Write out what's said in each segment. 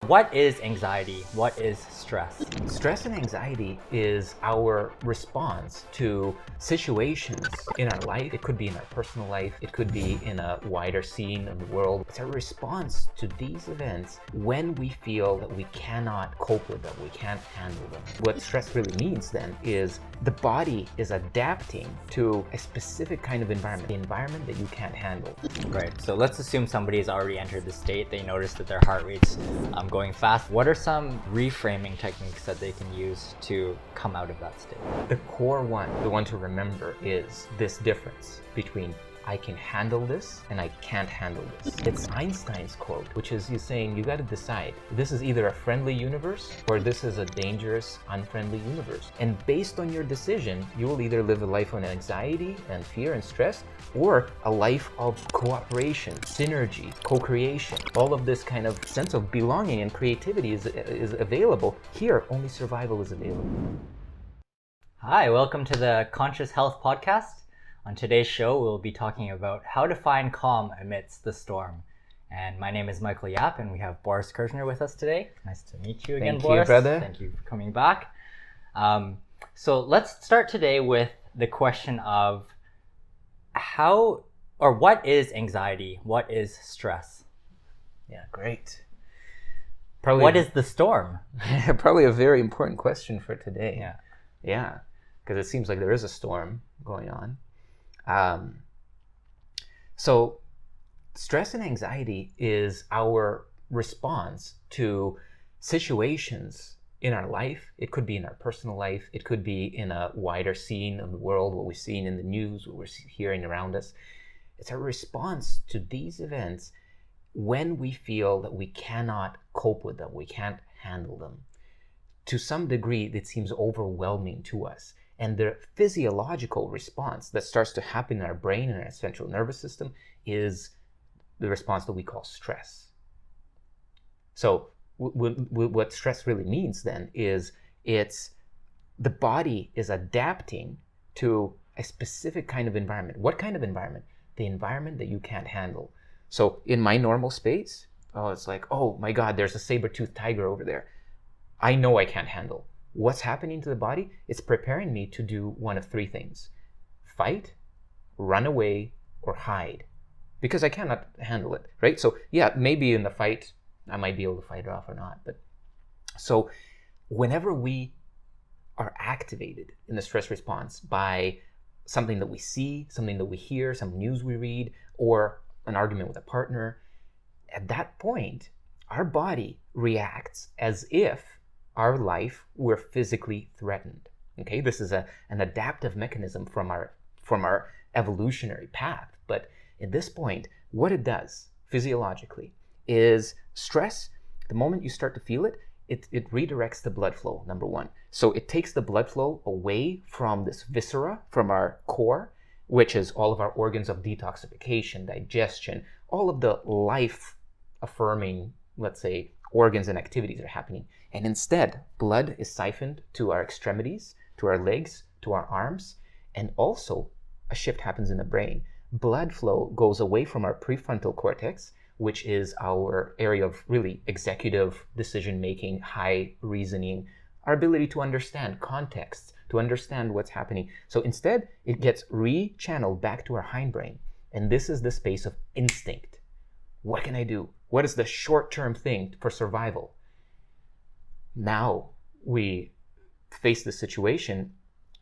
What is anxiety? What is stress? Stress and anxiety is our response to situations in our life. It could be in our personal life. It could be in a wider scene of the world. It's a response to these events when we feel that we cannot cope with them, we can't handle them. What stress really means then is the body is adapting to a specific kind of environment, the environment that you can't handle. Right. So let's assume somebody has already entered the state. They notice that their heart rate's going fast. What are some reframing techniques that they can use to come out of that state? The core one, the one to remember, is this difference between I can handle this and I can't handle this. It's Einstein's quote, which is he's saying you got to decide. This is either a friendly universe or this is a dangerous, unfriendly universe. And based on your decision, you will either live a life of anxiety and fear and stress, or a life of cooperation, synergy, co-creation. All of this kind of sense of belonging and creativity is available. Here, only survival is available. Hi, welcome to the Conscious Health Podcast. On today's show, we'll be talking about how to find calm amidst the storm. And my name is Michael Yap, and we have Boris Kirchner with us today. Nice to meet you again, Boris. Thank you, brother. Thank you for coming back. So let's start today with the question of how or what is anxiety? What is stress? Yeah, great. What is the storm? Probably a very important question for today. Yeah, because it seems like there is a storm going on. So stress and anxiety is our response to situations in our life. It could be in our personal life. It could be in a wider scene of the world, what we're seeing in the news, what we're hearing around us. It's a response to these events when we feel that we cannot cope with them, we can't handle them. To some degree, it seems overwhelming to us. And the physiological response that starts to happen in our brain and our central nervous system is the response that we call stress. So what stress really means then is it's the body is adapting to a specific kind of environment. What kind of environment? The environment that you can't handle. So in my normal space, it's like, oh my God, there's a saber-toothed tiger over there. I know I can't handle. What's happening to the body? It's preparing me to do one of three things: fight, run away, or hide, because I cannot handle it, right? So yeah, maybe in the fight, I might be able to fight it off or not. But so whenever we are activated in the stress response by something that we see, something that we hear, some news we read, or an argument with a partner, at that point, our body reacts as if our life were physically threatened. Okay, this is an adaptive mechanism from our evolutionary path. But at this point, what it does physiologically is stress. The moment you start to feel it, it redirects the blood flow, number one. So it takes the blood flow away from this viscera, from our core, which is all of our organs of detoxification, digestion, all of the life-affirming, let's say, organs and activities are happening. And instead, blood is siphoned to our extremities, to our legs, to our arms, and also a shift happens in the brain. Blood flow goes away from our prefrontal cortex, which is our area of really executive decision-making, high reasoning, our ability to understand context, to understand what's happening. So instead, it gets re-channeled back to our hindbrain. And this is the space of instinct. What can I do? What is the short-term thing for survival? Now we face the situation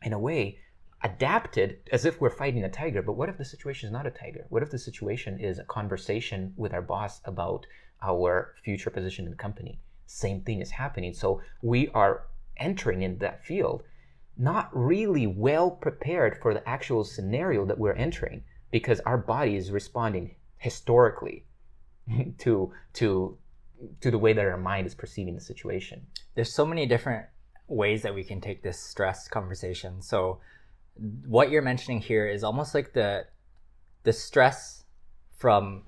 in a way adapted as if we're fighting a tiger. But what if the situation is not a tiger? What if the situation is a conversation with our boss about our future position in the company? Same thing is happening. So we are entering in that field not really well prepared for the actual scenario that we're entering, because our body is responding historically to the way that our mind is perceiving the situation. There's so many different ways that we can take this stress conversation. So what you're mentioning here is almost like the stress from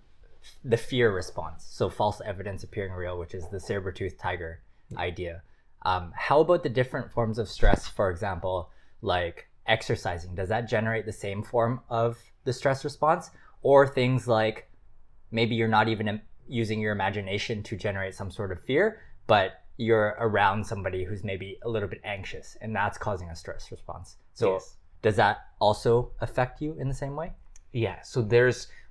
the fear response. So false evidence appearing real, which is the saber-toothed tiger idea. How about the different forms of stress, for example, like exercising? Does that generate the same form of the stress response? Or things like maybe you're not even using your imagination to generate some sort of fear, but you're around somebody who's maybe a little bit anxious, and that's causing a stress response. So Yes. does that also affect you in the same way? Yeah, so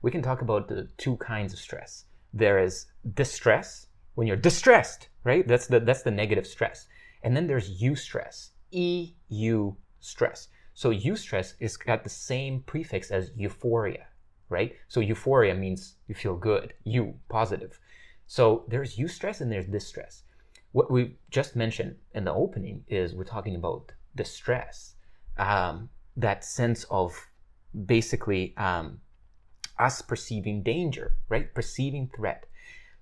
we can talk about the two kinds of stress. There is distress, when you're distressed, right? That's the negative stress. And then there's eustress, EU stress. So eustress is got the same prefix as euphoria, right? So euphoria means you feel good, positive. So there's eustress and there's distress. What we just mentioned in the opening is we're talking about distress, that sense of basically us perceiving danger, right? Perceiving threat.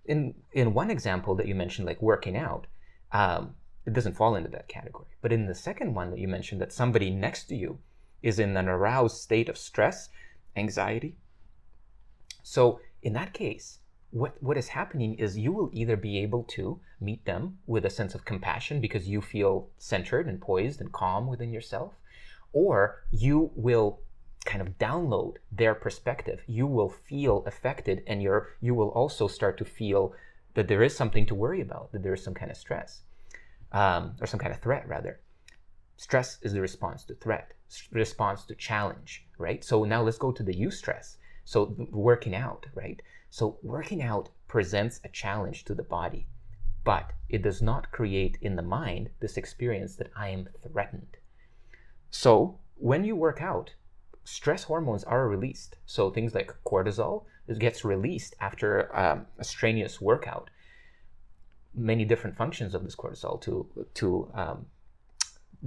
In one example that you mentioned, like working out, it doesn't fall into that category. But in the second one that you mentioned, that somebody next to you is in an aroused state of stress, anxiety. So in that case, what is happening is you will either be able to meet them with a sense of compassion because you feel centered and poised and calm within yourself, or you will kind of download their perspective. You will feel affected, and you will also start to feel that there is something to worry about, that there is some kind of stress, or some kind of threat, rather. Stress is the response to threat, response to challenge, right? So now let's go to the eustress. So working out, right? So working out presents a challenge to the body, but it does not create in the mind this experience that I am threatened. So when you work out, stress hormones are released. So things like cortisol, it gets released after a strenuous workout. Many different functions of this cortisol to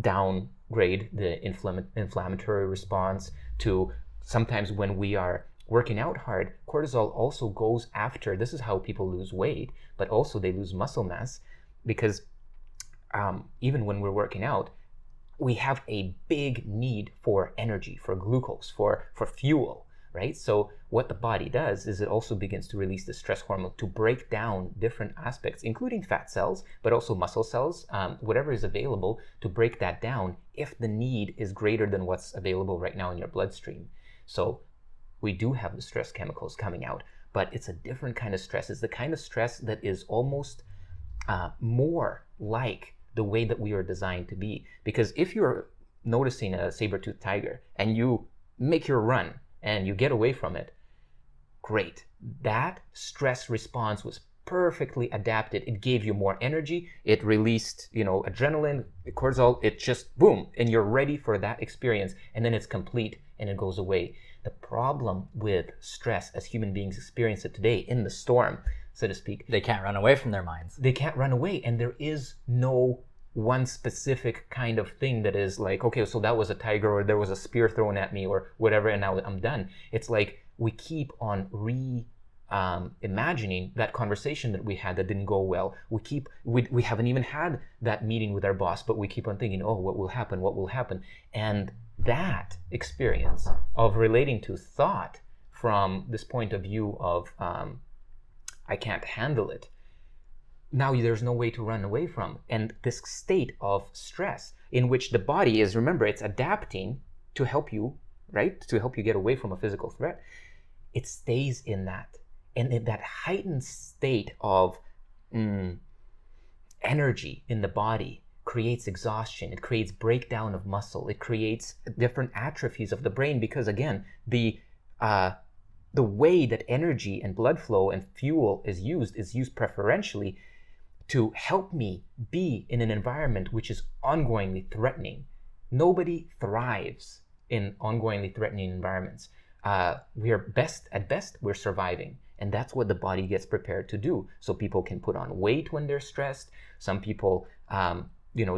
downgrade the inflammatory response. To sometimes when we are working out hard, cortisol also goes after. This is how people lose weight, but also they lose muscle mass, because even when we're working out, we have a big need for energy, for glucose, for fuel, right? So what the body does is it also begins to release the stress hormone to break down different aspects, including fat cells, but also muscle cells, whatever is available, to break that down if the need is greater than what's available right now in your bloodstream. So we do have the stress chemicals coming out, but it's a different kind of stress. It's the kind of stress that is almost more like the way that we are designed to be. Because if you're noticing a saber-toothed tiger and you make your run and you get away from it, great. That stress response was perfectly adapted. It gave you more energy. It released, adrenaline, cortisol. It just boom, and you're ready for that experience. And then it's complete and it goes away. The problem with stress as human beings experience it today in the storm, so to speak. They can't run away from their minds. They can't run away, and there is no one specific kind of thing that is like, okay, so that was a tiger, or there was a spear thrown at me, or whatever, and now I'm done. It's like we keep on imagining that conversation that we had that didn't go well. We haven't even had that meeting with our boss, but we keep on thinking, oh, what will happen? And that experience of relating to thought from this point of view of I can't handle it, now there's no way to run away from. And this state of stress in which the body is, remember, it's adapting to help you, right? To help you get away from a physical threat. It stays in that. And in that heightened state of energy in the body creates exhaustion. It creates breakdown of muscle. It creates different atrophies of the brain, because again, the way that energy and blood flow and fuel is used preferentially to help me be in an environment which is ongoingly threatening. Nobody thrives in ongoingly threatening environments. We are at best, we're surviving. And that's what the body gets prepared to do. So people can put on weight when they're stressed. Some people,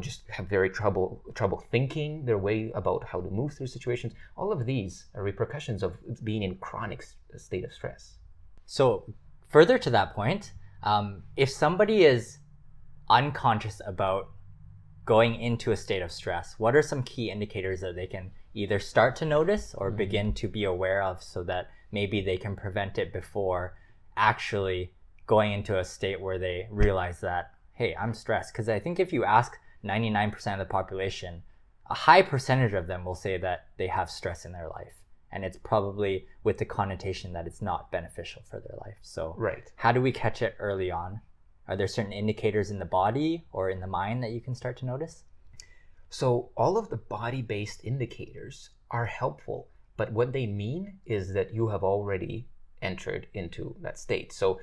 just have very trouble thinking their way about how to move through situations. All of these are repercussions of being in chronic state of stress. So further to that point, if somebody is unconscious about going into a state of stress, what are some key indicators that they can either start to notice or begin to be aware of, so that maybe they can prevent it before actually going into a state where they realize that, hey, I'm stressed? Because I think if you ask 99% of the population, a high percentage of them will say that they have stress in their life. and it's probably with the connotation that it's not beneficial for their life. So Right. how do we catch it early on? Are there certain indicators in the body or in the mind that you can start to notice? So all of the body-based indicators are helpful, but what they mean is that you have already entered into that state. So,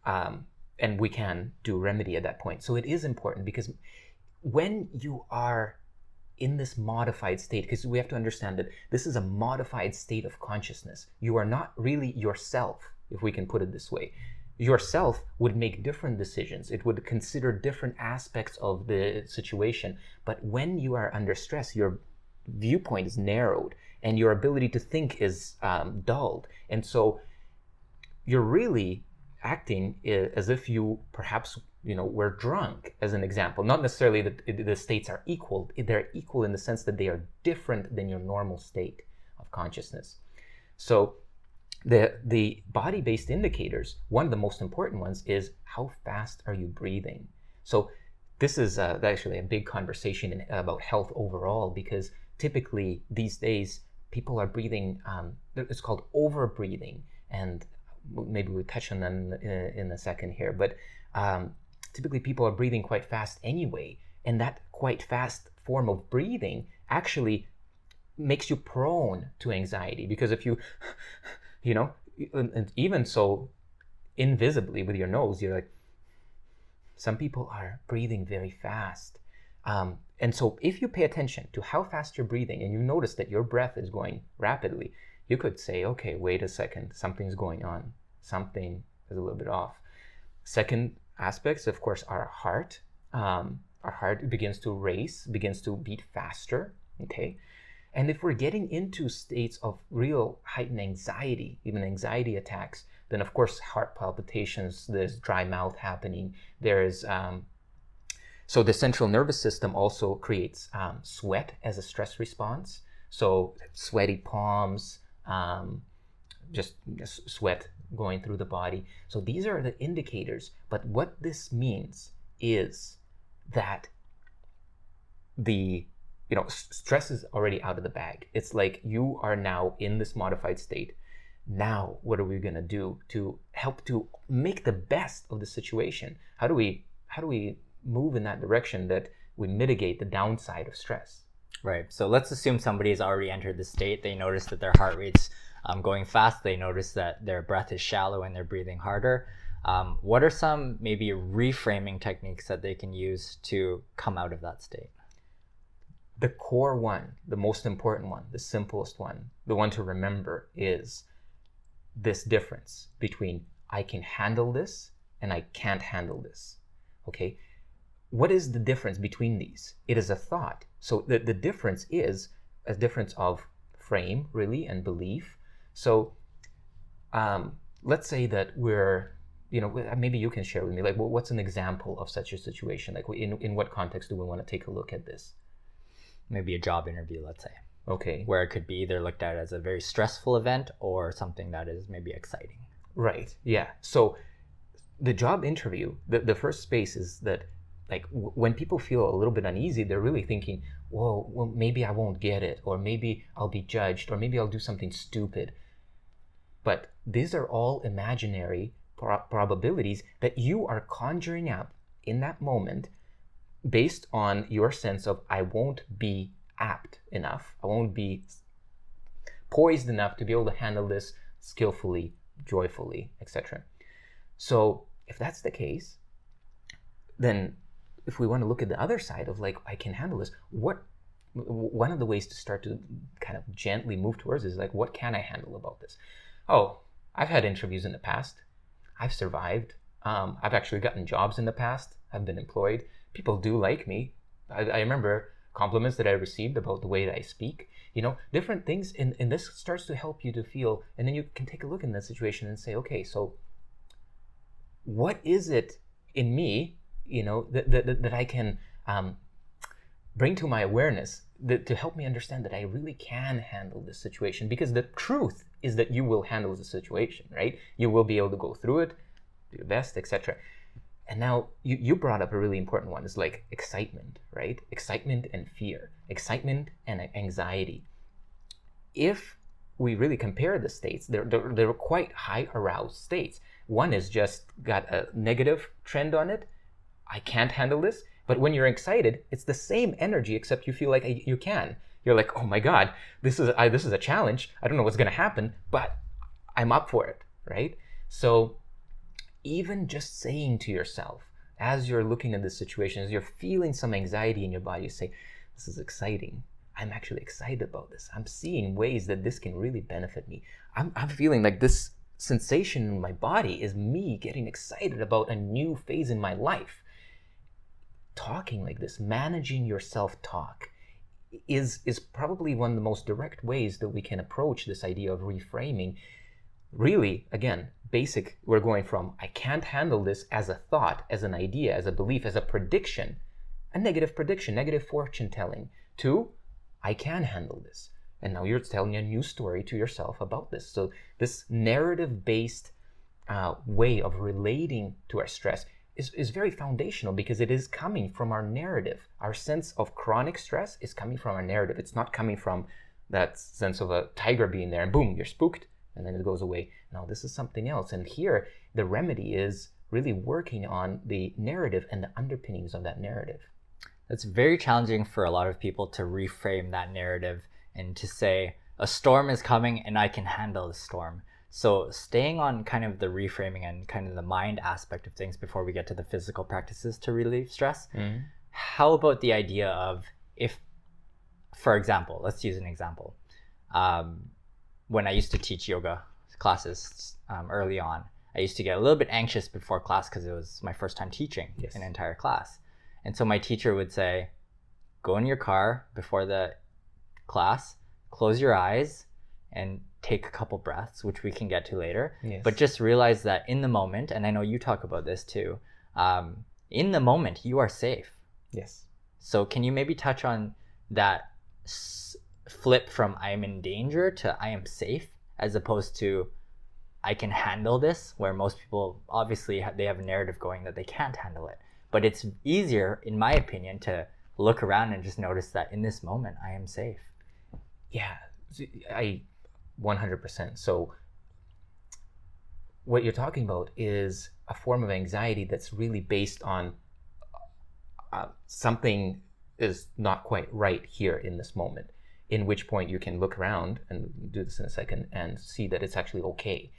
and we can do remedy at that point. So it is important because when you are in this modified state, because we have to understand that this is a modified state of consciousness. You are not really yourself, if we can put it this way. Yourself would make different decisions. It would consider different aspects of the situation. But when you are under stress, your viewpoint is narrowed and your ability to think is dulled. And so you're really acting as if you perhaps were drunk, as an example. Not necessarily that the states are equal. They're equal in the sense that they are different than your normal state of consciousness. So the body-based indicators, one of the most important ones is how fast are you breathing? So this is actually a big conversation about health overall, because typically these days people are breathing, it's called over-breathing, and maybe we'll touch on that in a second here, but typically people are breathing quite fast anyway, and that quite fast form of breathing actually makes you prone to anxiety, because if you, and even so invisibly with your nose, you're like, some people are breathing very fast. And so if you pay attention to how fast you're breathing and you notice that your breath is going rapidly, you could say, okay, wait a second, something's going on. Something is a little bit off. Second aspects, of course, are our heart. Our heart begins to race, begins to beat faster, okay? And if we're getting into states of real heightened anxiety, even anxiety attacks, then of course heart palpitations, there's dry mouth happening, there's so the central nervous system also creates sweat as a stress response. So sweaty palms, just sweat going through the body. So these are the indicators. But what this means is that stress is already out of the bag. It's like you are now in this modified state. Now, what are we going to do to help to make the best of the situation? How do we move in that direction that we mitigate the downside of stress? Right. So let's assume somebody has already entered the state. They notice that their heart rate's going fast. They notice that their breath is shallow and they're breathing harder. What are some maybe reframing techniques that they can use to come out of that state? The core one, the most important one, the simplest one, the one to remember is this difference between I can handle this and I can't handle this. Okay? What is the difference between these? It is a thought. So the difference is a difference of frame, really, and belief. So let's say that we're, maybe you can share with me, like, what's an example of such a situation? Like, in what context do we want to take a look at this? Maybe a job interview, let's say. Okay. Where it could be either looked at as a very stressful event or something that is maybe exciting. Right. Yeah. So the job interview, the first space is that, like, when people feel a little bit uneasy, they're really thinking, well, maybe I won't get it, or maybe I'll be judged, or maybe I'll do something stupid. But these are all imaginary probabilities that you are conjuring up in that moment based on your sense of, I won't be apt enough, I won't be poised enough to be able to handle this skillfully, joyfully, etc. So if that's the case, then if we want to look at the other side of, like, I can handle this, one of the ways to start to kind of gently move towards is, like, what can I handle about this? Oh, I've had interviews in the past. I've survived. I've actually gotten jobs in the past. I've been employed. People do like me. I remember compliments that I received about the way that I speak. Different things. And this starts to help you to feel, and then you can take a look in that situation and say, okay, so what is it in me, that I can bring to my awareness to help me understand that I really can handle this situation? Because the truth is that you will handle the situation, right? You will be able to go through it, do your best, etc. And now you brought up a really important one. It's like excitement, right? Excitement and fear, excitement and anxiety. If we really compare the states, they're quite high aroused states. One is just got a negative trend on it. I can't handle this. But when you're excited, it's the same energy, except you feel like you can. You're like, oh my God, this is a challenge. I don't know what's going to happen, but I'm up for it, right? So even just saying to yourself, as you're looking at this situation, as you're feeling some anxiety in your body, you say, this is exciting. I'm actually excited about this. I'm seeing ways that this can really benefit me. I'm feeling like this sensation in my body is me getting excited about a new phase in my life. Talking like this, managing your self-talk is probably one of the most direct ways that we can approach this idea of reframing. Really, again, basic, we're going from I can't handle this as a thought, as an idea, as a belief, as a prediction, a negative prediction, negative fortune telling, to I can handle this. And now you're telling a new story to yourself about this. So this narrative-based way of relating to our stress is very foundational, because it is coming from our narrative. Our sense of chronic stress is coming from our narrative. It's not coming from that sense of a tiger being there and boom, you're spooked, and then it goes away. No, this is something else. And here, the remedy is really working on the narrative and the underpinnings of that narrative. It's very challenging for a lot of people to reframe that narrative and to say, a storm is coming and I can handle the storm. So staying on kind of the reframing and kind of the mind aspect of things before we get to the physical practices to relieve stress, how about the idea of, if, for example, let's use an example. When I used to teach yoga classes early on, I used to get a little bit anxious before class because it was my first time teaching an entire class. And so my teacher would say, go in your car before the class, close your eyes, and take a couple breaths, which we can get to later. Yes. But just realize that in the moment, and I know you talk about this too, in the moment, you are safe. Yes. So can you maybe touch on that flip from I am in danger to I am safe, as opposed to I can handle this, where most people, obviously, they have a narrative going that they can't handle it. But it's easier, in my opinion, to look around and just notice that in this moment, I am safe. Yeah, I 100%. So what you're talking about is a form of anxiety that's really based on something is not quite right here in this moment, in which point you can look around, and do this in a second, and see that it's actually okay.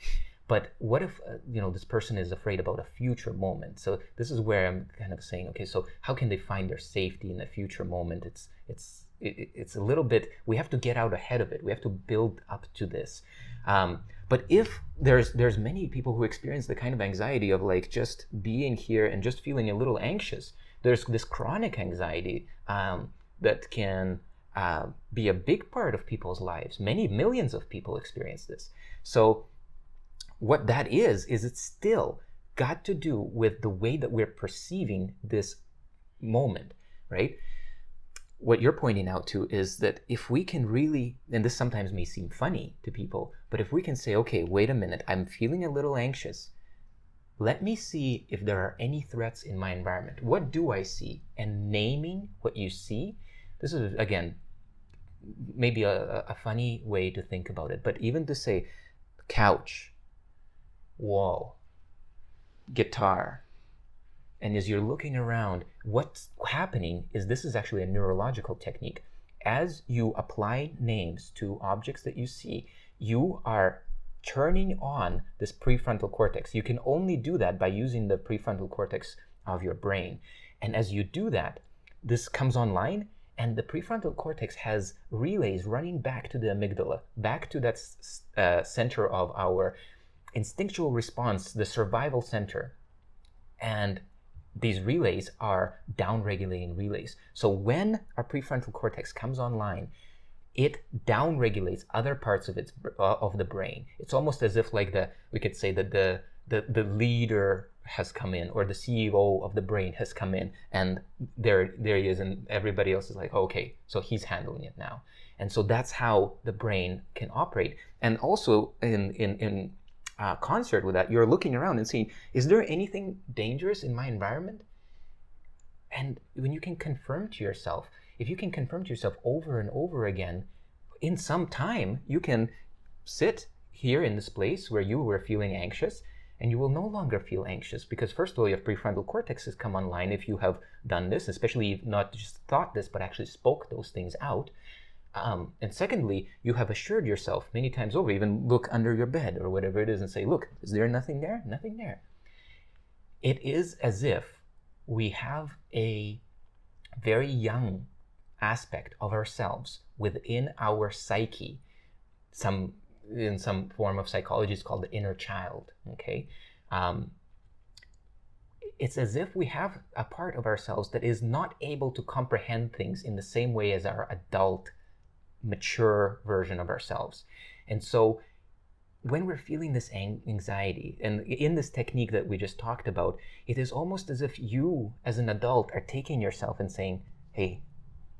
But what if this person is afraid about a future moment? So this is where I'm kind of saying, okay, so how can they find their safety in a future moment? It's a little bit, we have to get out ahead of it. We have to build up to this. But if there's many people who experience the kind of anxiety of like just being here and just feeling a little anxious. There's this chronic anxiety that can be a big part of people's lives. Many millions of people experience this. So what that is it's still got to do with the way that we're perceiving this moment, right? What you're pointing out to is that if we can really, and this sometimes may seem funny to people, but if we can say, okay, wait a minute, I'm feeling a little anxious. Let me see if there are any threats in my environment. What do I see? And naming what you see, this is, again, maybe a funny way to think about it, but even to say couch, wall, guitar, and as you're looking around, what's happening is this is actually a neurological technique. As you apply names to objects that you see, you are turning on this prefrontal cortex. You can only do that by using the prefrontal cortex of your brain. And as you do that, this comes online, and the prefrontal cortex has relays running back to the amygdala, back to that center of our instinctual response, the survival center. And these relays are down-regulating relays. So when our prefrontal cortex comes online, it down-regulates other parts of the brain. It's almost as if we could say that the leader has come in, or the CEO of the brain has come in, and there he is, and everybody else is like, oh, okay, so he's handling it now. And so that's how the brain can operate. And also in concert with that, you're looking around and seeing, is there anything dangerous in my environment? And when you can confirm to yourself, if you can confirm to yourself over and over again, in some time, you can sit here in this place where you were feeling anxious, and you will no longer feel anxious, because first of all, your prefrontal cortex has come online if you have done this, especially if not just thought this, but actually spoke those things out. And secondly, you have assured yourself many times over, even look under your bed or whatever it is and say, look, is there nothing there? Nothing there. It is as if we have a very young aspect of ourselves within our psyche. In some form of psychology, it's called the inner child. Okay, it's as if we have a part of ourselves that is not able to comprehend things in the same way as our adult, mature version of ourselves. And so when we're feeling this anxiety, and in this technique that we just talked about, it is almost as if you, as an adult, are taking yourself and saying, hey,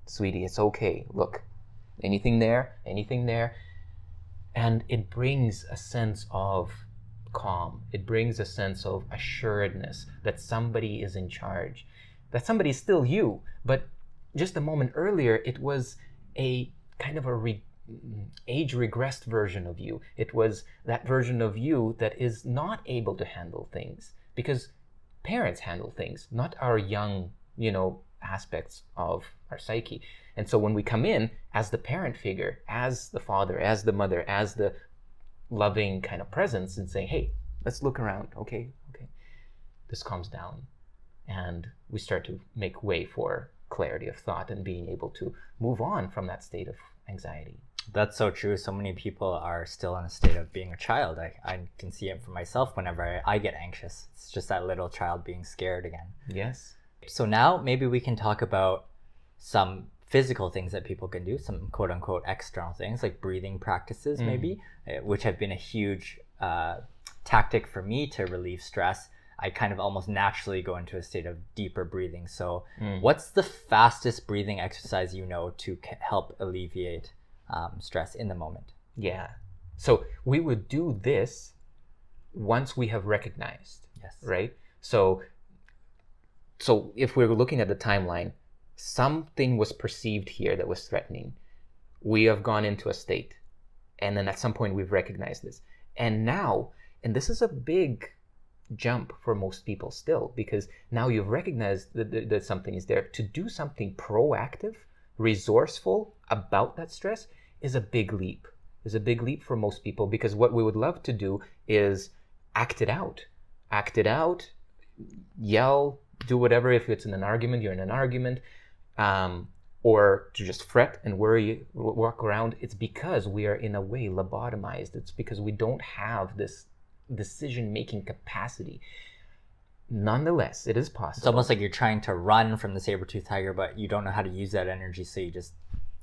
sweetie, it's okay. Look, anything there? Anything there? And it brings a sense of calm. It brings a sense of assuredness that somebody is in charge, that somebody is still you. But just a moment earlier, it was a kind of a age-regressed version of you. It was that version of you that is not able to handle things, because parents handle things, not our young, aspects of our psyche. And so when we come in as the parent figure, as the father, as the mother, as the loving kind of presence, and saying, hey, let's look around. Okay, this calms down, and we start to make way for clarity of thought and being able to move on from that state of anxiety. That's so true. So many people are still in a state of being a child. I can see it for myself whenever I get anxious. It's just that little child being scared again. Yes. So now maybe we can talk about some physical things that people can do, some quote unquote external things like breathing practices, maybe, which have been a huge tactic for me to relieve stress. I kind of almost naturally go into a state of deeper breathing. So what's the fastest breathing exercise to help alleviate stress in the moment? Yeah. So we would do this once we have recognized. Yes. Right? So if we're looking at the timeline, something was perceived here that was threatening. We have gone into a state. And then at some point we've recognized this. And now, and this is a big jump for most people still, because now you've recognized that something is there. To do something proactive, resourceful about that stress is a big leap. Is a big leap for most people, because what we would love to do is act it out, yell, do whatever. If it's in an argument, you're in an argument, or to just fret and worry, walk around. It's because we are in a way lobotomized. It's because we don't have this decision-making capacity. Nonetheless, it is possible. It's almost like you're trying to run from the saber-toothed tiger, but you don't know how to use that energy, so you just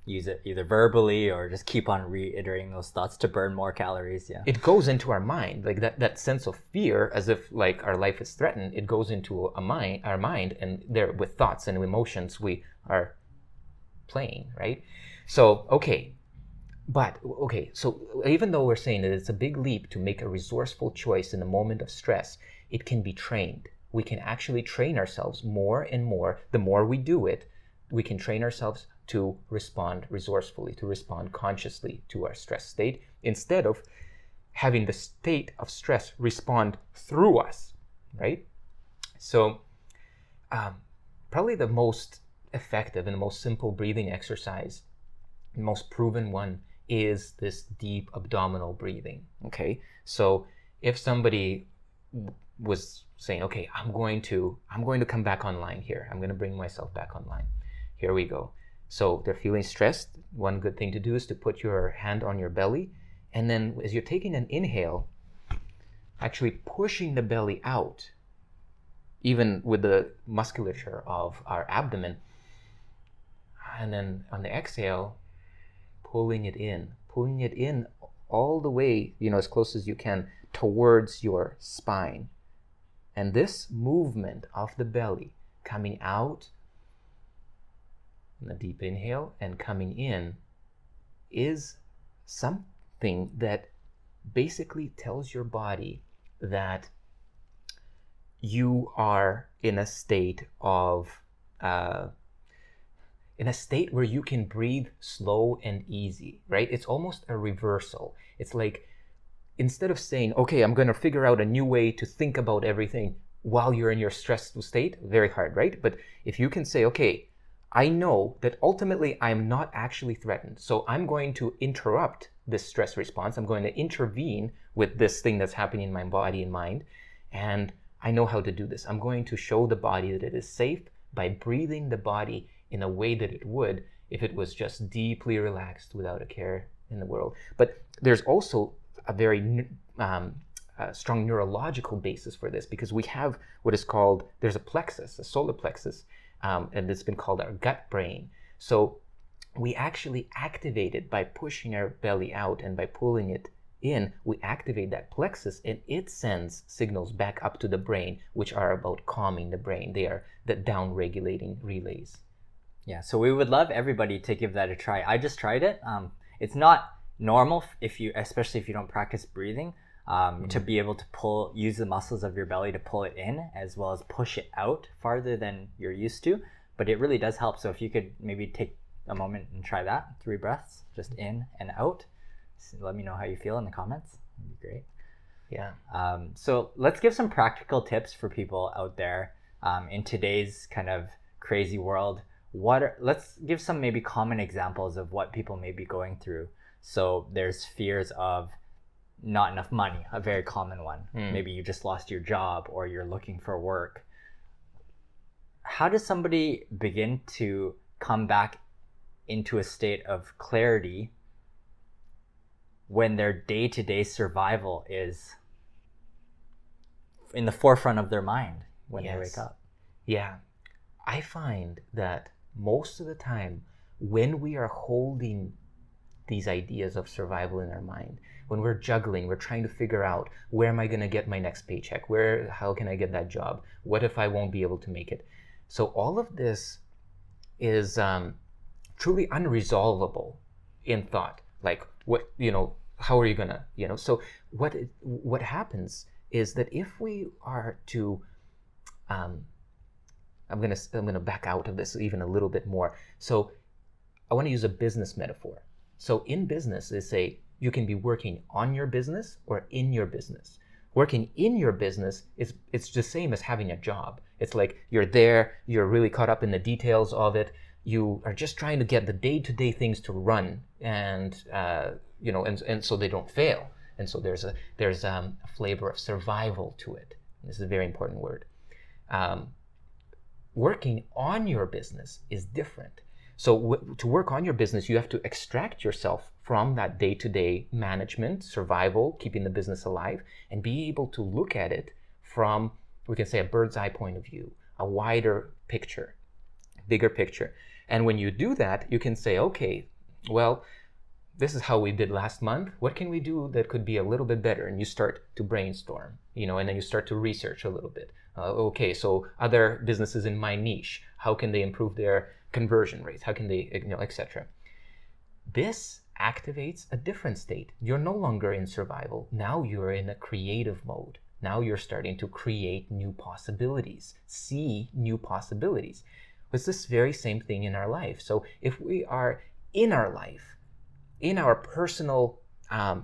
use it either verbally or just keep on reiterating those thoughts to burn more calories. Yeah. It goes into our mind, like that sense of fear, as if like our life is threatened. It goes into our mind, and there with thoughts and emotions we are playing, right? So, so even though we're saying that it's a big leap to make a resourceful choice in a moment of stress, it can be trained. We can actually train ourselves more and more. The more we do it, we can train ourselves to respond resourcefully, to respond consciously to our stress state, instead of having the state of stress respond through us, right? So probably the most effective and the most simple breathing exercise, the most proven one, is this deep abdominal breathing. Okay, so if somebody was saying, okay, I'm going to come back online here, I'm going to bring myself back online, here we go. So they're feeling stressed. One good thing to do is to put your hand on your belly, and then as you're taking an inhale, actually pushing the belly out, even with the musculature of our abdomen, and then on the exhale, pulling it in all the way, as close as you can towards your spine. And this movement of the belly coming out in a deep inhale and coming in is something that basically tells your body that you are in a state of in a state where you can breathe slow and easy, right? It's almost a reversal. It's like, instead of saying, okay, I'm going to figure out a new way to think about everything while you're in your stressful state, very hard, right? But if you can say, okay, I know that ultimately I'm not actually threatened, so I'm going to interrupt this stress response. I'm going to intervene with this thing that's happening in my body and mind, and I know how to do this. I'm going to show the body that it is safe by breathing the body in a way that it would if it was just deeply relaxed without a care in the world. But there's also a very strong neurological basis for this, because we have what is called, there's a plexus, a solar plexus, and it's been called our gut brain. So we actually activate it by pushing our belly out, and by pulling it in, we activate that plexus, and it sends signals back up to the brain, which are about calming the brain. They are the down-regulating relays. Yeah, so we would love everybody to give that a try. I just tried it. It's not normal especially if you don't practice breathing, to be able to use the muscles of your belly to pull it in, as well as push it out farther than you're used to. But it really does help. So if you could maybe take a moment and try that, 3 breaths, just in and out. So let me know how you feel in the comments. That'd be great. Yeah. So let's give some practical tips for people out there in today's kind of crazy world. Let's give some maybe common examples of what people may be going through. So there's fears of not enough money, a very common one. Maybe you just lost your job, or you're looking for work. How does somebody begin to come back into a state of clarity when their day-to-day survival is in the forefront of their mind when they wake up? Yeah. I find that most of the time, when we are holding these ideas of survival in our mind, when we're juggling, we're trying to figure out, where am I going to get my next paycheck? How can I get that job? What if I won't be able to make it? So all of this is truly unresolvable in thought. Like, how are you gonna, So what happens is that if we are to, I'm gonna back out of this even a little bit more. So I want to use a business metaphor. So in business, they say you can be working on your business or in your business. Working in your business it's the same as having a job. It's like you're there, you're really caught up in the details of it. You are just trying to get the day-to-day things to run, and and so they don't fail. And so there's a flavor of survival to it. This is a very important word. Working on your business is different. So to work on your business, you have to extract yourself from that day-to-day management, survival, keeping the business alive, and be able to look at it from, we can say, a bird's eye point of view, a wider picture, bigger picture. And when you do that, you can say, okay, well, this is how we did last month. What can we do that could be a little bit better? And you start to brainstorm, and then you start to research a little bit. Okay, so other businesses in my niche, how can they improve their conversion rates? How can they, etc. This activates a different state. You're no longer in survival. Now you're in a creative mode. Now you're starting to create new possibilities, see new possibilities. It's this very same thing in our life. So if we are in our life, in our personal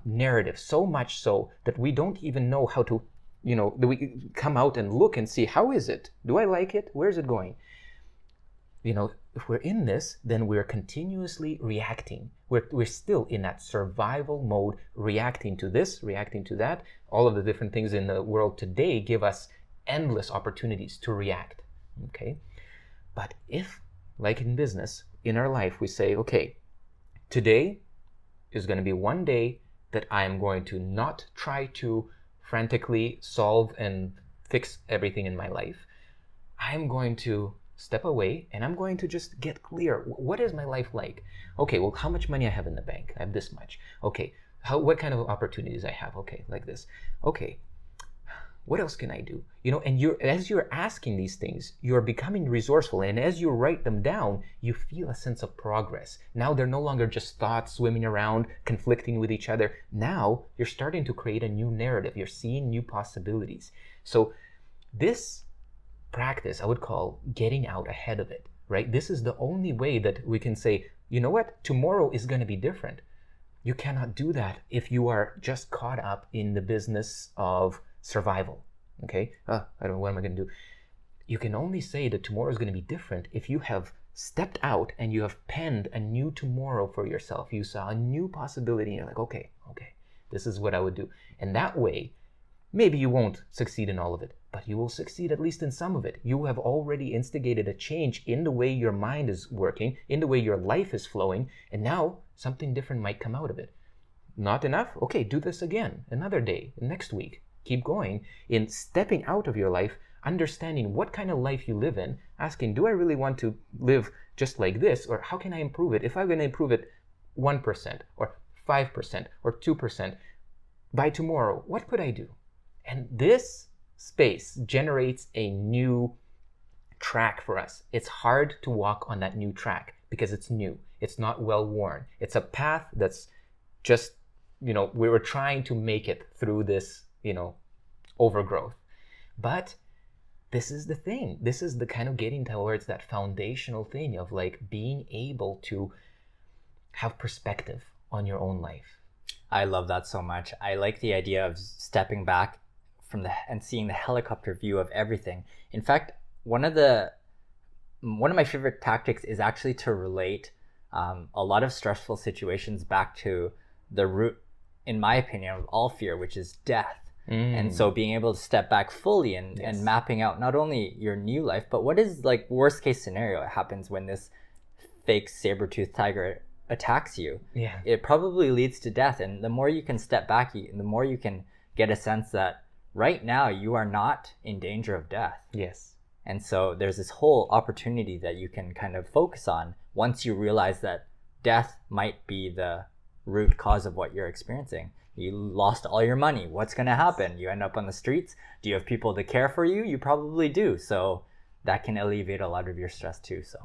narrative, so much so that we don't even know how to, that we come out and look and see, how is it? Do I like it? Where's it going? If we're in this, then we're continuously reacting. We're still in that survival mode, reacting to this, reacting to that. All of the different things in the world today give us endless opportunities to react. Okay? But if, like in business, in our life, we say, okay, today is going to be one day that I'm going to not try to frantically solve and fix everything in my life. I'm going to step away and I'm going to just get clear. What is my life like? Okay, well, how much money I have in the bank? I have this much. Okay, what kind of opportunities I have? Okay, like this. Okay, what else can I do? And as you're asking these things, you're becoming resourceful. And as you write them down, you feel a sense of progress. Now they're no longer just thoughts swimming around, conflicting with each other. Now you're starting to create a new narrative. You're seeing new possibilities. So this practice I would call getting out ahead of it, right? This is the only way that we can say, you know what, tomorrow is going to be different. You cannot do that if you are just caught up in the business of survival. Okay? I don't know, what am I going to do? You can only say that tomorrow is going to be different if you have stepped out and you have penned a new tomorrow for yourself. You saw a new possibility and you're like, okay, this is what I would do. And that way, maybe you won't succeed in all of it, but you will succeed at least in some of it. You have already instigated a change in the way your mind is working, in the way your life is flowing, and now something different might come out of it. Not enough? Okay, do this again, another day, next week. Keep going in stepping out of your life, understanding what kind of life you live in, asking, do I really want to live just like this, or how can I improve it? If I'm going to improve it 1% or 5% or 2% by tomorrow, what could I do? And this space generates a new track for us. It's hard to walk on that new track because it's new. It's not well worn. It's a path that's just, we were trying to make it through this, overgrowth. But this is the thing. This is the kind of getting towards that foundational thing of like being able to have perspective on your own life. I love that so much. I like the idea of stepping back and seeing the helicopter view of everything. In fact, one of my favorite tactics is actually to relate a lot of stressful situations back to the root, in my opinion, of all fear, which is death. And so being able to step back fully and mapping out not only your new life, but what is like worst case scenario happens when this fake saber-toothed tiger attacks you. Yeah. It probably leads to death. And the more you can step back, the more you can get a sense that right now you are not in danger of death. Yes. And so there's this whole opportunity that you can kind of focus on once you realize that death might be the root cause of what you're experiencing. You lost all your money. What's going to happen? You end up on the streets. Do you have people to care for you? You probably do. So that can alleviate a lot of your stress too. So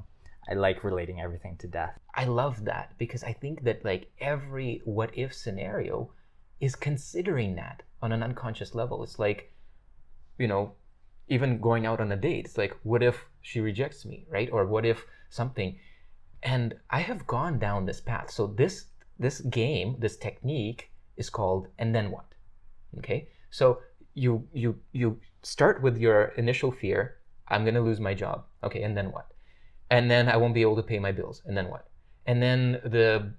I like relating everything to death. I love that because I think that like every what if scenario is considering that on an unconscious level. It's like, even going out on a date, it's like, what if she rejects me, right? Or what if something? And I have gone down this path. So this game, this technique is called and then what? Okay? So you start with your initial fear, I'm going to lose my job. Okay, and then what? And then I won't be able to pay my bills. And then what? And then the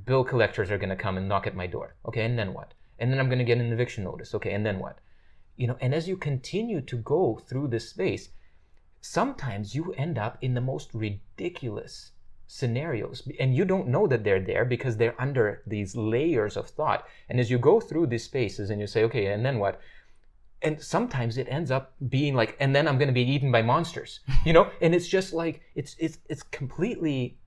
bill collectors are going to come and knock at my door. Okay, and then what? And then I'm going to get an eviction notice. Okay, and then what? And as you continue to go through this space, sometimes you end up in the most ridiculous scenarios and you don't know that they're there because they're under these layers of thought. And as you go through these spaces and you say, okay, and then what? And sometimes it ends up being like, and then I'm going to be eaten by monsters, and it's just like, it's completely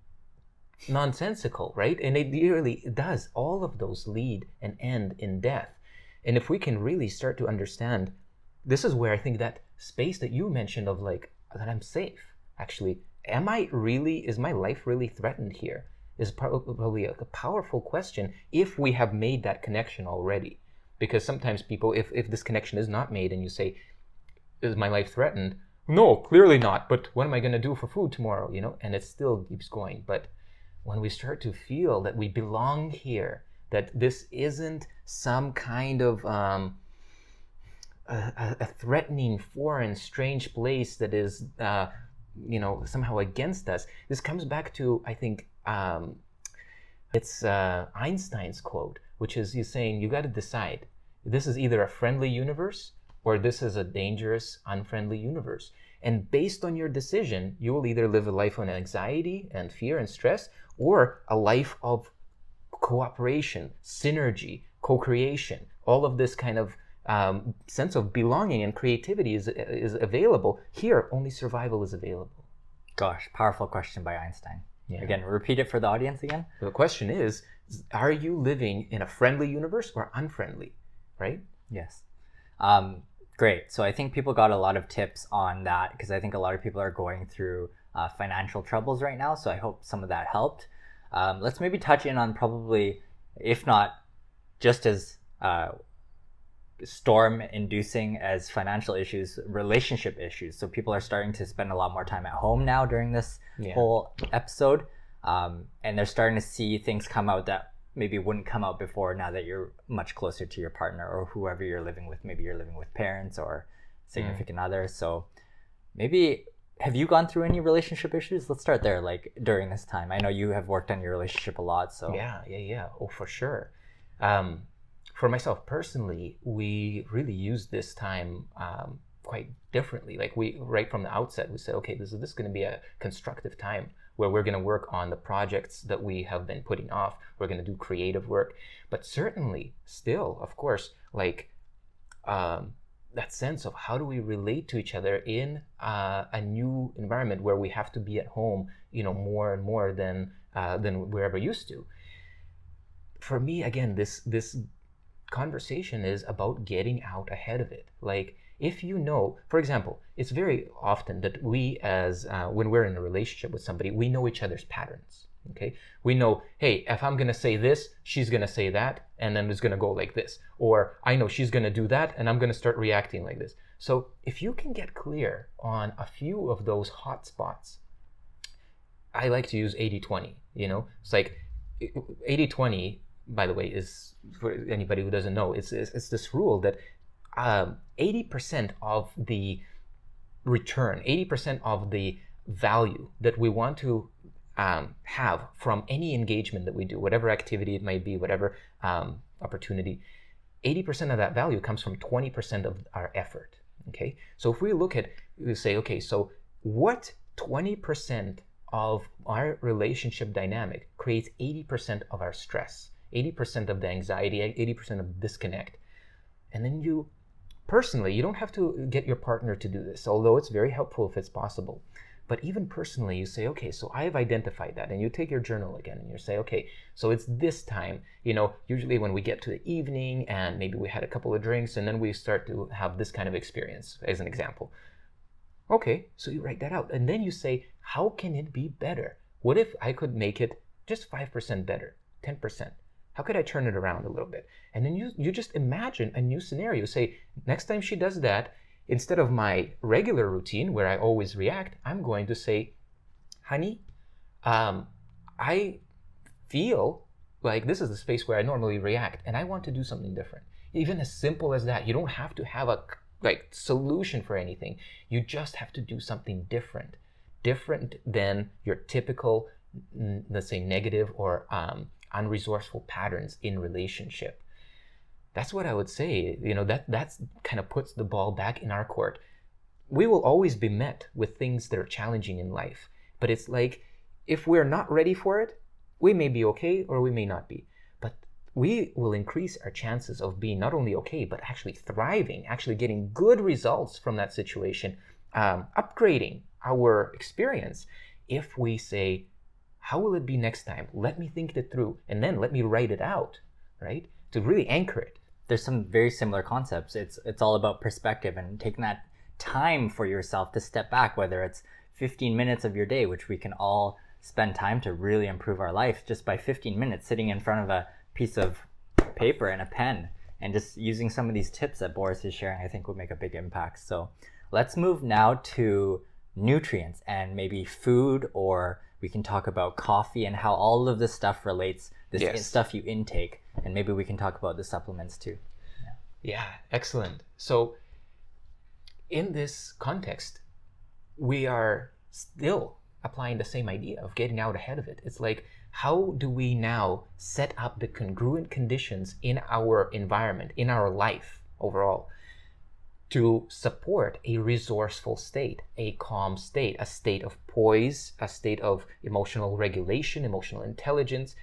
nonsensical, right? And it really does. All of those lead and end in death. And if we can really start to understand, this is where I think that space that you mentioned of like, that I'm safe, actually, is my life really threatened here? Is probably a powerful question if we have made that connection already. Because sometimes people, if this connection is not made and you say, is my life threatened? No, clearly not. But what am I going to do for food tomorrow? And it still keeps going. But when we start to feel that we belong here, that this isn't some kind of a threatening, foreign, strange place that is, somehow against us. This comes back to, I think, it's Einstein's quote, which is he's saying, you got to decide. This is either a friendly universe or this is a dangerous, unfriendly universe. And based on your decision, you will either live a life of anxiety and fear and stress or a life of cooperation, synergy, co-creation. All of this kind of sense of belonging and creativity is available. Here, only survival is available. Gosh, powerful question by Einstein. Yeah. Again, repeat it for the audience again. The question is, are you living in a friendly universe or unfriendly, right? Yes. Great. So I think people got a lot of tips on that because I think a lot of people are going through financial troubles right now. So I hope some of that helped. Let's maybe touch in on probably, if not just as storm inducing as financial issues, relationship issues. So people are starting to spend a lot more time at home now during this whole episode. And they're starting to see things come out that maybe wouldn't come out before, now that you're much closer to your partner or whoever you're living with. Maybe you're living with parents or significant others. So maybe, have you gone through any relationship issues? Let's start there, like during this time. I know you have worked on your relationship a lot. So Yeah. Oh, for sure. For myself personally, we really used this time quite differently. Like right from the outset, we said, okay, this is going to be a constructive time where we're going to work on the projects that we have been putting off. We're going to do creative work, but certainly still, of course, like that sense of how do we relate to each other in a new environment where we have to be at home, more and more than we're ever used to. For me, again, this conversation is about getting out ahead of it. Like, if for example, it's very often that we, as when we're in a relationship with somebody, we know each other's patterns. Okay, we know, hey, if I'm gonna say this, she's gonna say that, and then it's gonna go like this. Or I know she's gonna do that, and I'm gonna start reacting like this. So if you can get clear on a few of those hot spots, I like to use 80-20. It's like 80-20, by the way, is, for anybody who doesn't know, it's this rule that 80% of the return, 80% of the value that we want to have from any engagement that we do, whatever activity it might be, whatever opportunity, 80% of that value comes from 20% of our effort. Okay, so if we say, okay, so what 20% of our relationship dynamic creates 80% of our stress, 80% of the anxiety, 80% of disconnect. And then you don't have to get your partner to do this, although it's very helpful if it's possible. But even personally, you say, okay, so I've identified that, and you take your journal again and you say, okay, so it's this time, usually when we get to the evening and maybe we had a couple of drinks and then we start to have this kind of experience, as an example. Okay, so you write that out and then you say, how can it be better? What if I could make it just 5% better, 10%? How could I turn it around a little bit? And then you just imagine a new scenario. Say, next time she does that, instead of my regular routine where I always react, I'm going to say, honey, I feel like this is the space where I normally react and I want to do something different. Even as simple as that. You don't have to have a solution for anything. You just have to do something different than your typical, let's say, negative or unresourceful patterns in relationship. That's what I would say. That's kind of puts the ball back in our court. We will always be met with things that are challenging in life, but it's like, if we're not ready for it, we may be okay or we may not be, but we will increase our chances of being not only okay, but actually thriving, actually getting good results from that situation, upgrading our experience if we say, how will it be next time? Let me think it through, and then let me write it out, right? To really anchor it. There's some very similar concepts. It's all about perspective and taking that time for yourself to step back, whether it's 15 minutes of your day, which we can all spend time to really improve our life just by 15 minutes sitting in front of a piece of paper and a pen and just using some of these tips that Boris is sharing, I think would make a big impact. So let's move now to nutrients and maybe food, or we can talk about coffee and how all of this stuff relates, stuff you intake, and maybe we can talk about the supplements too. Yeah, excellent. So in this context, we are still applying the same idea of getting out ahead of it. It's like, how do we now set up the congruent conditions in our environment, in our life overall, to support a resourceful state, a calm state, a state of poise, a state of emotional regulation, emotional intelligence?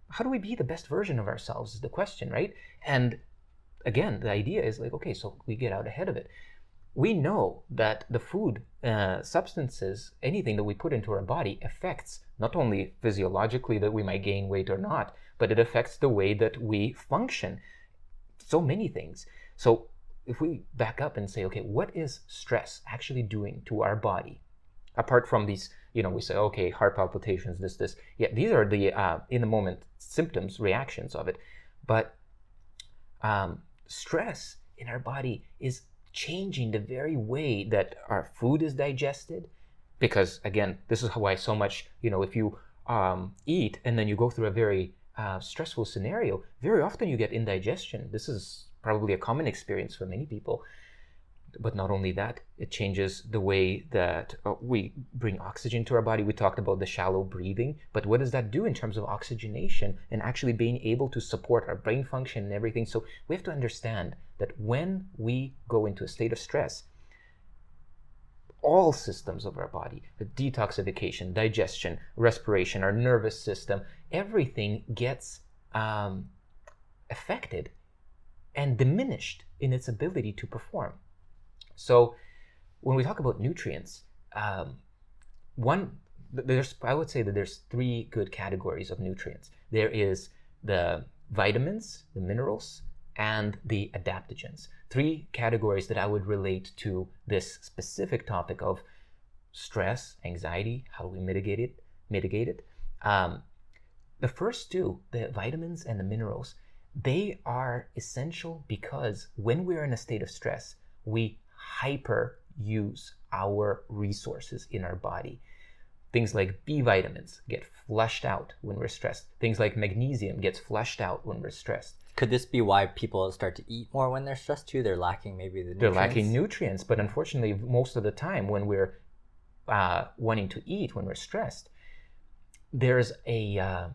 How do we be the best version of ourselves is the question, right? And again, the idea is like, okay, so we get out ahead of it. We know that the food, substances, anything that we put into our body affects not only physiologically that we might gain weight or not, but it affects the way that we function. So many things. So if we back up and say, okay, what is stress actually doing to our body? Apart from these, we say, okay, heart palpitations, this. Yeah, these are the in the moment symptoms, reactions of it. But stress in our body is changing the very way that our food is digested. Because again, this is why so much, if you eat and then you go through a very stressful scenario, very often you get indigestion. This is probably a common experience for many people. But not only that, it changes the way that we bring oxygen to our body. We talked about the shallow breathing, but what does that do in terms of oxygenation and actually being able to support our brain function and everything? So we have to understand that when we go into a state of stress, all systems of our body, the detoxification, digestion, respiration, our nervous system, everything gets affected and diminished in its ability to perform. So when we talk about nutrients, I would say that there's three good categories of nutrients. There is the vitamins, the minerals, and the adaptogens. Three categories that I would relate to this specific topic of stress, anxiety, how do we mitigate it. The first two, the vitamins and the minerals, they are essential because when we're in a state of stress, we hyper use our resources in our body. Things like B vitamins get flushed out when we're stressed. Things like magnesium gets flushed out when we're stressed. Could this be why people start to eat more when they're stressed too? They're lacking maybe the nutrients? They're lacking nutrients, but unfortunately, most of the time when we're wanting to eat, when we're stressed, there's a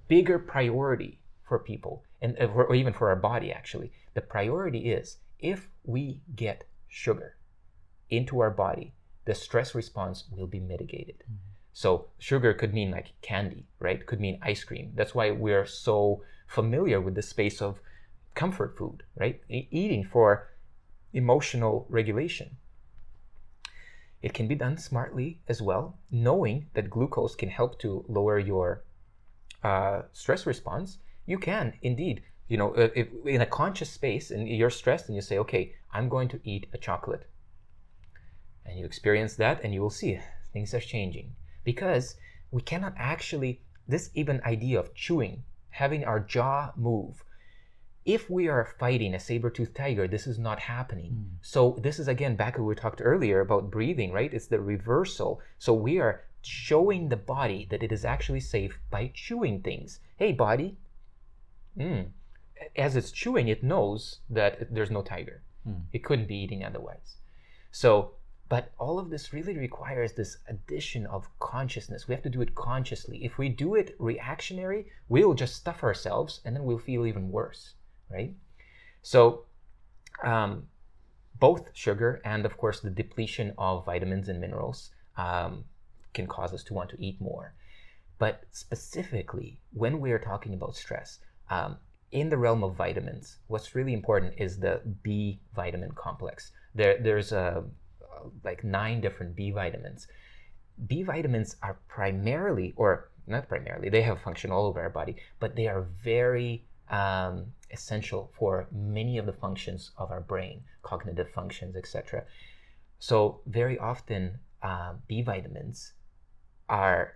bigger priority for people, or even for our body actually. The priority is, if we get sugar into our body, the stress response will be mitigated. Mm-hmm. So sugar could mean like candy, right? Could mean ice cream. That's why we're so familiar with the space of comfort food, right? Eating for emotional regulation. It can be done smartly as well, knowing that glucose can help to lower your stress response. You can indeed, if in a conscious space and you're stressed and you say, okay, I'm going to eat a chocolate. And you experience that and you will see things are changing. Because we cannot actually, this even idea of chewing, having our jaw move, if we are fighting a saber-toothed tiger, this is not happening. Mm. So this is again back to what we talked earlier about breathing, right? It's the reversal. So we are showing the body that it is actually safe by chewing things. Hey, body. As it's chewing, it knows that there's no tiger. It couldn't be eating otherwise. So, but all of this really requires this addition of consciousness. We have to do it consciously. If we do it reactionary, we'll just stuff ourselves and then we'll feel even worse, right? So both sugar and of course the depletion of vitamins and minerals can cause us to want to eat more. But specifically, when we're talking about stress, in the realm of vitamins, what's really important is the B vitamin complex. There's like 9 different B vitamins. B vitamins are primarily, or not primarily, they have function all over our body, but they are very essential for many of the functions of our brain, cognitive functions, etc. So very often, B vitamins are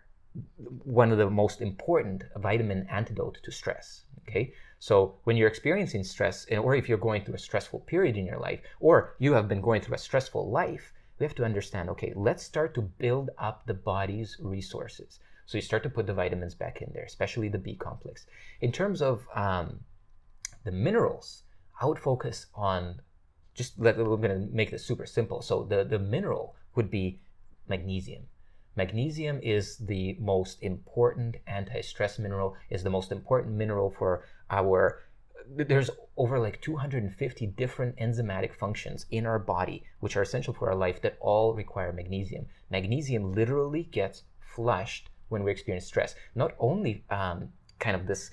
one of the most important vitamin antidote to stress. Okay, so when you're experiencing stress, or if you're going through a stressful period in your life, or you have been going through a stressful life, we have to understand, okay, let's start to build up the body's resources. So you start to put the vitamins back in there, especially the B complex. In terms of the minerals, I would focus on, we're going to make this super simple. So the mineral would be magnesium. Magnesium is the most important anti-stress mineral, is the most important mineral for there's over like 250 different enzymatic functions in our body, which are essential for our life, that all require magnesium. Magnesium literally gets flushed when we experience stress. Not only kind of this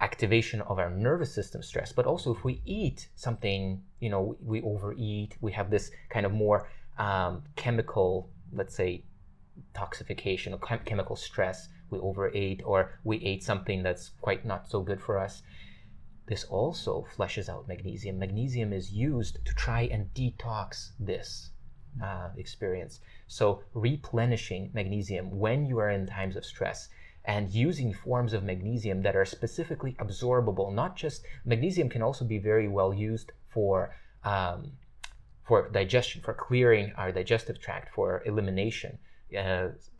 activation of our nervous system stress, but also if we eat something, we overeat, we have this kind of more chemical, let's say, toxification or chemical stress, we overate, or we ate something that's quite not so good for us. This also flushes out magnesium. Magnesium is used to try and detox this experience. So replenishing magnesium when you are in times of stress and using forms of magnesium that are specifically absorbable. Not just magnesium can also be very well used for digestion, for clearing our digestive tract, for elimination.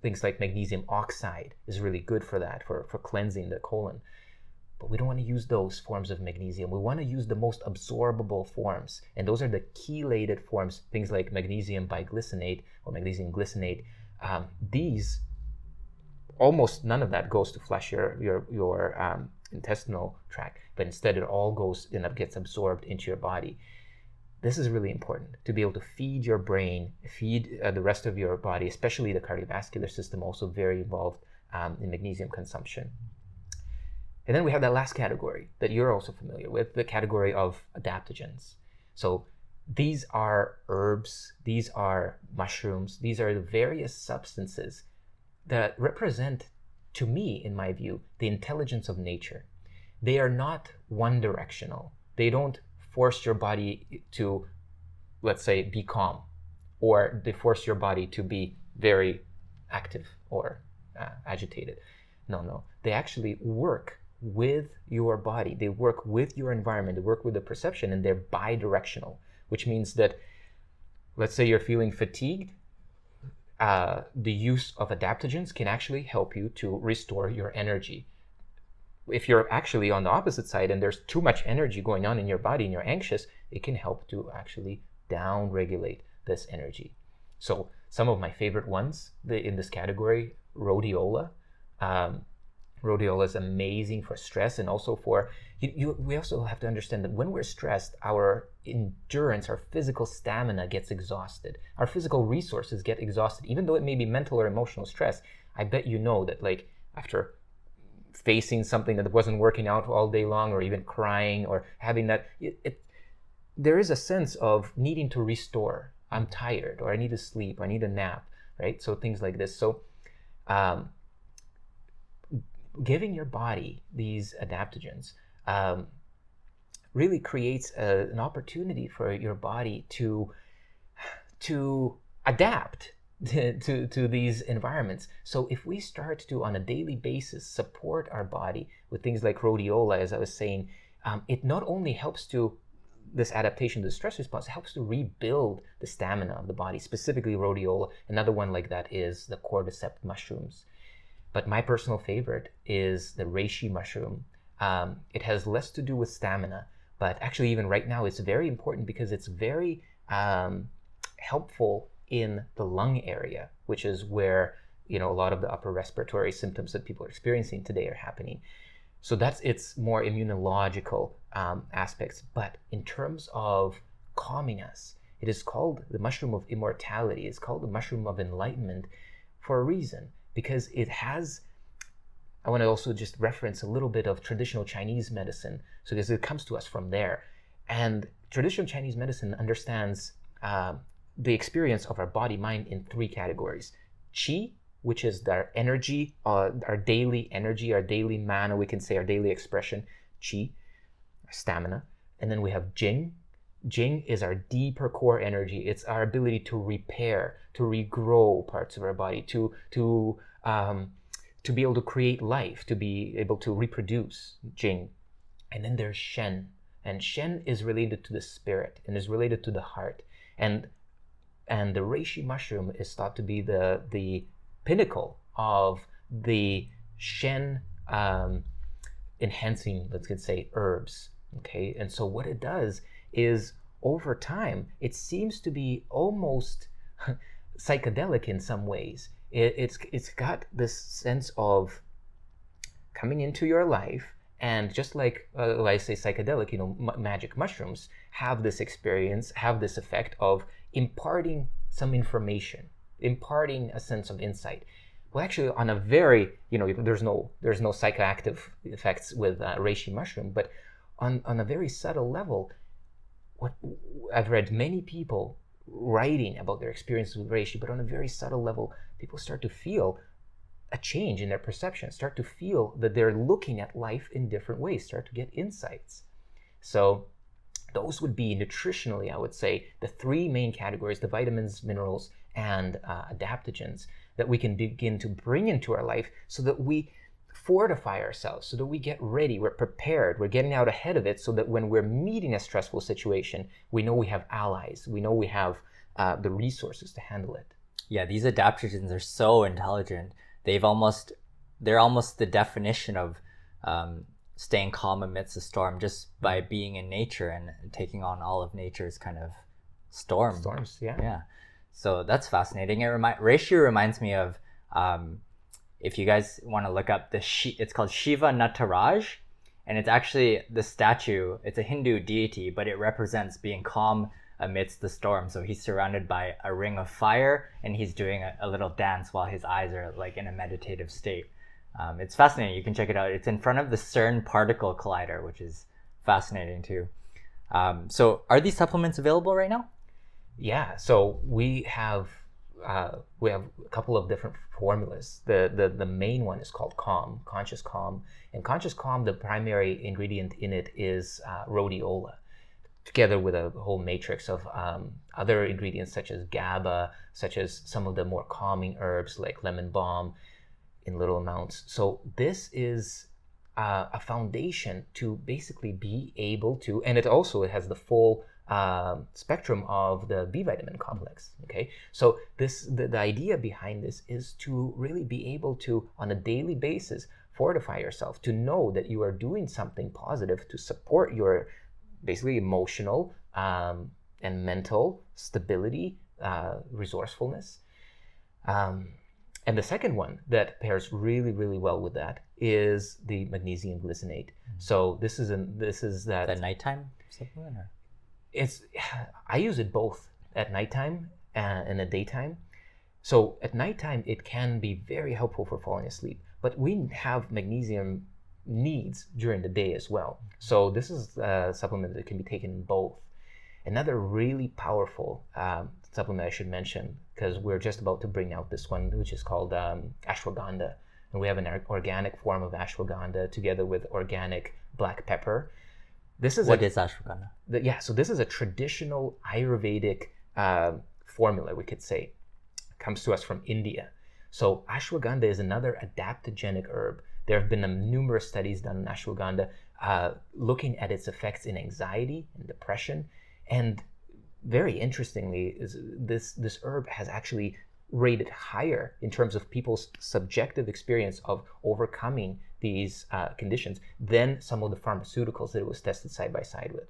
Things like magnesium oxide is really good for that, for cleansing the colon. But we don't want to use those forms of magnesium. We want to use the most absorbable forms. And those are the chelated forms, things like magnesium biglycinate or magnesium glycinate. These, almost none of that goes to flush your intestinal tract, but instead it all gets absorbed into your body. This is really important, to be able to feed your brain, feed the rest of your body, especially the cardiovascular system, also very involved in magnesium consumption. And then we have that last category that you're also familiar with, the category of adaptogens. So these are herbs, these are mushrooms, these are the various substances that represent, to me, in my view, the intelligence of nature. They are not one-directional. They don't force your body to, let's say, be calm, or they force your body to be very active or agitated. No. They actually work with your body. They work with your environment. They work with the perception, and they're bi-directional, which means that, let's say you're feeling fatigued, the use of adaptogens can actually help you to restore your energy. If you're actually on the opposite side and there's too much energy going on in your body and you're anxious, it can help to actually down-regulate this energy. So some of my favorite ones in this category, rhodiola. Rhodiola is amazing for stress, and also for, we also have to understand that when we're stressed, our endurance, our physical stamina gets exhausted. Our physical resources get exhausted, even though it may be mental or emotional stress. I bet you know that, like, after facing something that wasn't working out all day long, or even crying or having that, there is a sense of needing to restore. I'm tired, or I need to sleep, I need a nap, right? So things like this. So giving your body these adaptogens really creates an opportunity for your body to adapt to these environments. So if we start to, on a daily basis, support our body with things like rhodiola, as I was saying, it not only helps to this adaptation to the stress response, it helps to rebuild the stamina of the body, specifically rhodiola. Another one like that is the cordyceps mushrooms. But my personal favorite is the reishi mushroom. It has less to do with stamina, but actually even right now it's very important because it's very helpful in the lung area, which is where, a lot of the upper respiratory symptoms that people are experiencing today are happening. So that's its more immunological aspects. But in terms of calming us, it is called the mushroom of immortality. It's called the mushroom of enlightenment for a reason. Because it has, I want to also just reference a little bit of traditional Chinese medicine, so because it comes to us from there. And traditional Chinese medicine understands the experience of our body mind in three categories. Qi, which is our energy, our daily energy, our daily mana, we can say our daily expression, qi, stamina. And then we have jing. Jing is our deeper core energy. It's our ability to repair, to regrow parts of our body, to be able to create life, to be able to reproduce, Jing. And then there's Shen. And Shen is related to the spirit and is related to the heart. And the reishi mushroom is thought to be the pinnacle of the Shen enhancing, let's say, herbs. Okay, and so what it does is, over time, it seems to be almost psychedelic in some ways. It's got this sense of coming into your life, and just like I say psychedelic, magic mushrooms have this experience, have this effect of imparting some information, imparting a sense of insight. Well, actually, on a very, there's no psychoactive effects with reishi mushroom, but on a very subtle level, what I've read many people writing about their experiences with reishi, but on a very subtle level, people start to feel a change in their perception, start to feel that they're looking at life in different ways, start to get insights. So those would be nutritionally, I would say, the three main categories: the vitamins, minerals, and adaptogens that we can begin to bring into our life, so that we fortify ourselves so that we get ready, we're prepared, we're getting out ahead of it so that when we're meeting a stressful situation, we know we have allies, we know we have the resources to handle it. Yeah, these adaptogens are so intelligent. They're almost the definition of staying calm amidst a storm, just by being in nature and taking on all of nature's kind of storms. Yeah. So that's fascinating. Reishi reminds me of, if you guys want to look up it's called Shiva Nataraj, and it's actually the statue. It's a Hindu deity, but it represents being calm amidst the storm. So he's surrounded by a ring of fire, and he's doing a little dance while his eyes are like in a meditative state. It's fascinating. You can check it out. It's in front of the CERN particle collider, which is fascinating too. So are these supplements available right now? Yeah. So we have a couple of different formulas. The main one is called Calm, Conscious Calm. And Conscious Calm, the primary ingredient in it is rhodiola, together with a whole matrix of other ingredients such as GABA, such as some of the more calming herbs like lemon balm in little amounts. So this is a foundation to basically be able to, and it has the full spectrum of the B vitamin complex. Okay, so the idea behind this is to really be able to, on a daily basis, fortify yourself, to know that you are doing something positive to support your basically emotional and mental stability, resourcefuless. And the second one that pairs really, really well with that is the magnesium glycinate. So this is that The nighttime supplement, or? I use it both at nighttime and in the daytime. So at nighttime, it can be very helpful for falling asleep, but we have magnesium needs during the day as well. So this is a supplement that can be taken in both. Another really powerful supplement I should mention, because we're just about to bring out this one, which is called ashwagandha. And we have an organic form of ashwagandha together with organic black pepper. What is ashwagandha? So this is a traditional Ayurvedic formula, we could say. It comes to us from India. So ashwagandha is another adaptogenic herb. There have been numerous studies done on ashwagandha looking at its effects in anxiety and depression. And very interestingly, this herb has actually rated higher in terms of people's subjective experience of overcoming these conditions than some of the pharmaceuticals that it was tested side by side with.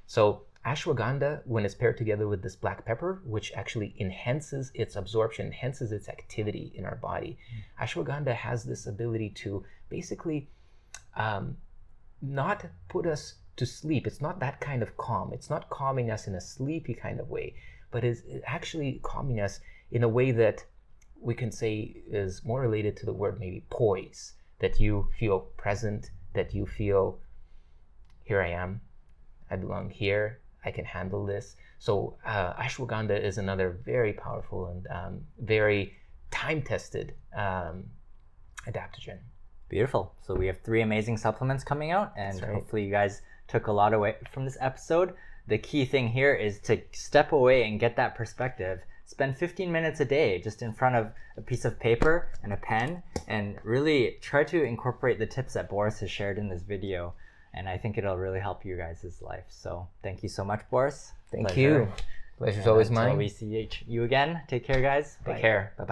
So ashwagandha, when it's paired together with this black pepper, which actually enhances its absorption, enhances its activity in our body, ashwagandha has this ability to basically not put us to sleep. It's not that kind of calm. It's not calming us in a sleepy kind of way, but it's actually calming us in a way that we can say is more related to the word maybe poise, that you feel present, that you feel, here I am, I belong here, I can handle this. So ashwagandha is another very powerful and very time-tested adaptogen. Beautiful. So we have 3 amazing supplements coming out, and hopefully you guys took a lot away from this episode. The key thing here is to step away and get that perspective. Spend 15 minutes a day just in front of a piece of paper and a pen, and really try to incorporate the tips that Boris has shared in this video. And I think it'll really help you guys' life. So thank you so much, Boris. Thank you. Pleasure's always mine. Until we see you again, take care, guys. Take care. Bye-bye.